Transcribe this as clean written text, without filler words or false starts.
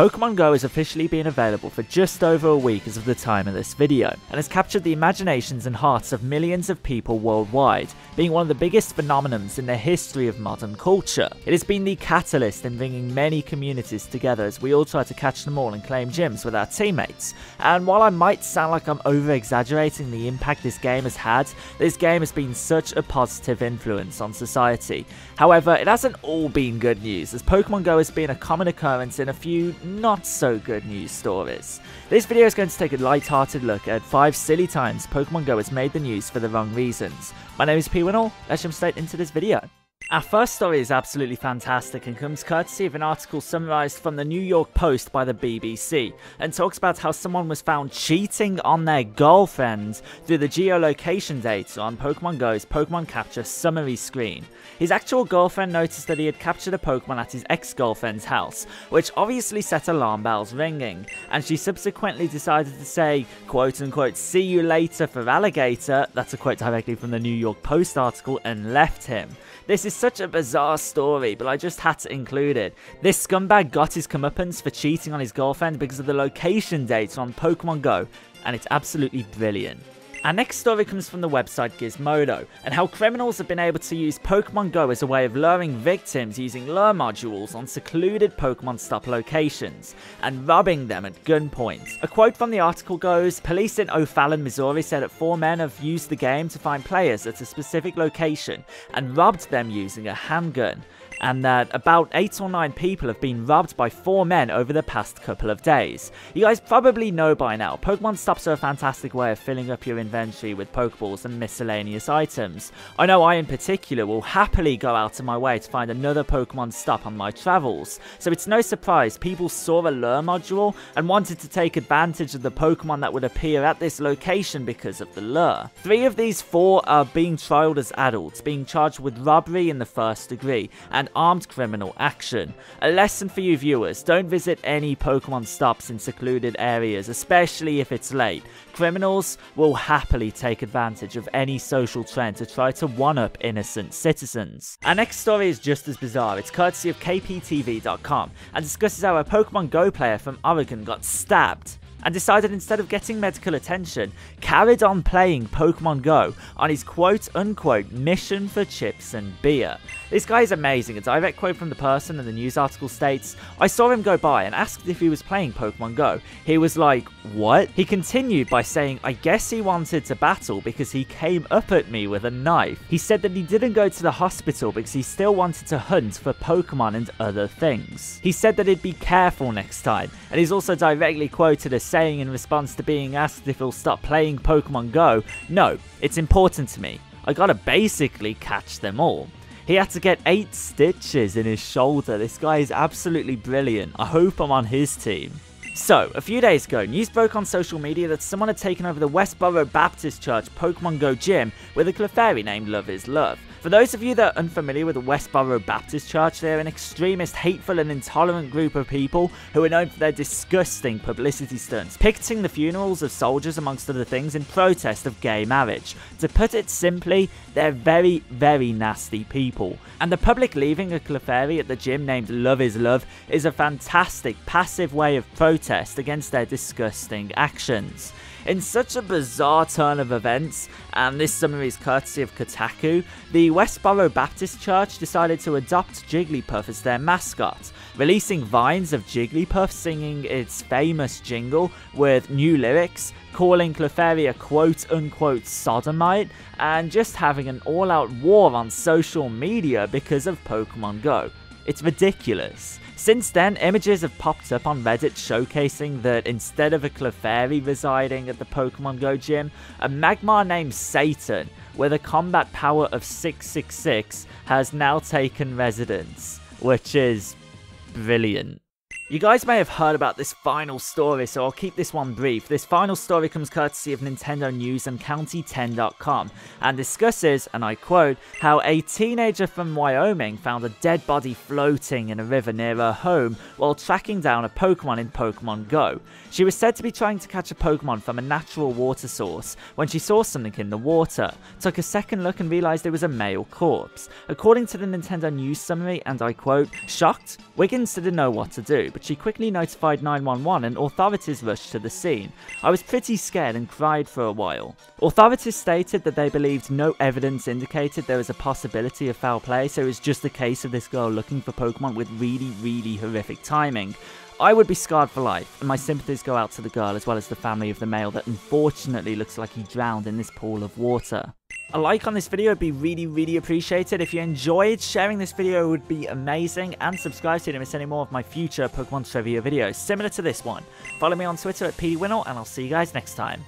Pokemon Go has officially been available for just over a week as of the time of this video, and has captured the imaginations and hearts of millions of people worldwide, being one of the biggest phenomenons in the history of modern culture. It has been the catalyst in bringing many communities together as we all try to catch them all and claim gyms with our teammates. And while I might sound like I'm over-exaggerating the impact this game has had, this game has been such a positive influence on society. However, it hasn't all been good news, as Pokemon Go has been a common occurrence in a few not so good news stories. This video is going to take a light-hearted look at 5 silly times Pokemon Go has made the news for the wrong reasons. My name is PDWinnall, let's jump straight into this video. Our first story is absolutely fantastic and comes courtesy of an article summarised from the New York Post by the BBC, and talks about how someone was found cheating on their girlfriend through the geolocation data on Pokemon Go's Pokemon Capture summary screen. His actual girlfriend noticed that he had captured a Pokemon at his ex-girlfriend's house, which obviously set alarm bells ringing, and she subsequently decided to say, quote unquote, "see you later" for alligator, that's a quote directly from the New York Post article, and left him. This is such a bizarre story, but I just had to include it. This scumbag got his comeuppance for cheating on his girlfriend because of the location data on Pokemon Go, and it's absolutely brilliant. Our next story comes from the website Gizmodo, and how criminals have been able to use Pokemon Go as a way of luring victims using lure modules on secluded Pokemon stop locations, and robbing them at gunpoint. A quote from the article goes, "Police in O'Fallon, Missouri said that 4 men have used the game to find players at a specific location and robbed them using a handgun, and that about 8 or 9 people have been robbed by 4 men over the past couple of days." You guys probably know by now, Pokemon stops are a fantastic way of filling up your inventory with Pokeballs and miscellaneous items. I know I in particular will happily go out of my way to find another Pokemon stop on my travels, so it's no surprise people saw a lure module and wanted to take advantage of the Pokemon that would appear at this location because of the lure. 3 of these 4 are being trialed as adults, being charged with robbery in the 1st degree, and armed criminal action. A lesson for you viewers, don't visit any Pokemon stops in secluded areas, especially if it's late. Criminals will happily take advantage of any social trend to try to one-up innocent citizens. Our next story is just as bizarre. It's courtesy of KPTV.com and discusses how a Pokemon Go player from Oregon got stabbed and decided instead of getting medical attention, carried on playing Pokemon Go on his quote-unquote mission for chips and beer. This guy is amazing. A direct quote from the person in the news article states, "I saw him go by and asked if he was playing Pokemon Go. He was like, what?" He continued by saying, "I guess he wanted to battle because he came up at me with a knife." He said that he didn't go to the hospital because he still wanted to hunt for Pokemon and other things. He said that he'd be careful next time, and he's also directly quoted as saying in response to being asked if he'll stop playing Pokemon Go, "No, it's important to me. I gotta basically catch them all." He had to get 8 stitches in his shoulder. This guy is absolutely brilliant. I hope I'm on his team. So, a few days ago, news broke on social media that someone had taken over the WESTBOROBAPTIST Church Pokemon Go gym with a Clefairy named Love is Love. For those of you that are unfamiliar with the Westboro Church, they're an extremist, hateful and intolerant group of people who are known for their disgusting publicity stunts, picketing the funerals of soldiers amongst other things in protest of gay marriage. To put it simply, they're very, very nasty people. And the public leaving a Clefairy at the gym named Love is Love is a fantastic, passive way of protest against their disgusting actions. In such a bizarre turn of events, and this summary is courtesy of Kotaku, the Westboro Baptist Church decided to adopt Jigglypuff as their mascot, releasing vines of Jigglypuff singing its famous jingle with new lyrics, calling Clefairy a quote-unquote sodomite, and just having an all-out war on social media because of Pokemon Go. It's ridiculous. Since then, images have popped up on Reddit showcasing that instead of a Clefairy residing at the Pokemon Go gym, a Magmar named Satan, with a combat power of 666, has now taken residence, which is brilliant. You guys may have heard about this final story, so I'll keep this one brief. This final story comes courtesy of Nintendo News and County10.com and discusses, and I quote, how a teenager from Wyoming found a dead body floating in a river near her home while tracking down a Pokemon in Pokemon Go. She was said to be trying to catch a Pokemon from a natural water source when she saw something in the water, took a second look and realised it was a male corpse. According to the Nintendo News summary, and I quote, shocked, Wiggins didn't know what to do, but but she quickly notified 911 and authorities rushed to the scene. I was pretty scared and cried for a while. Authorities stated that they believed no evidence indicated there was a possibility of foul play, so it was just a case of this girl looking for Pokemon with really horrific timing. I would be scarred for life, and my sympathies go out to the girl as well as the family of the male that unfortunately looks like he drowned in this pool of water. A like on this video would be really appreciated. If you enjoyed, sharing this video would be amazing, and subscribe so you don't miss any more of my future Pokemon trivia videos similar to this one. Follow me on Twitter at PDWinnall, and I'll see you guys next time.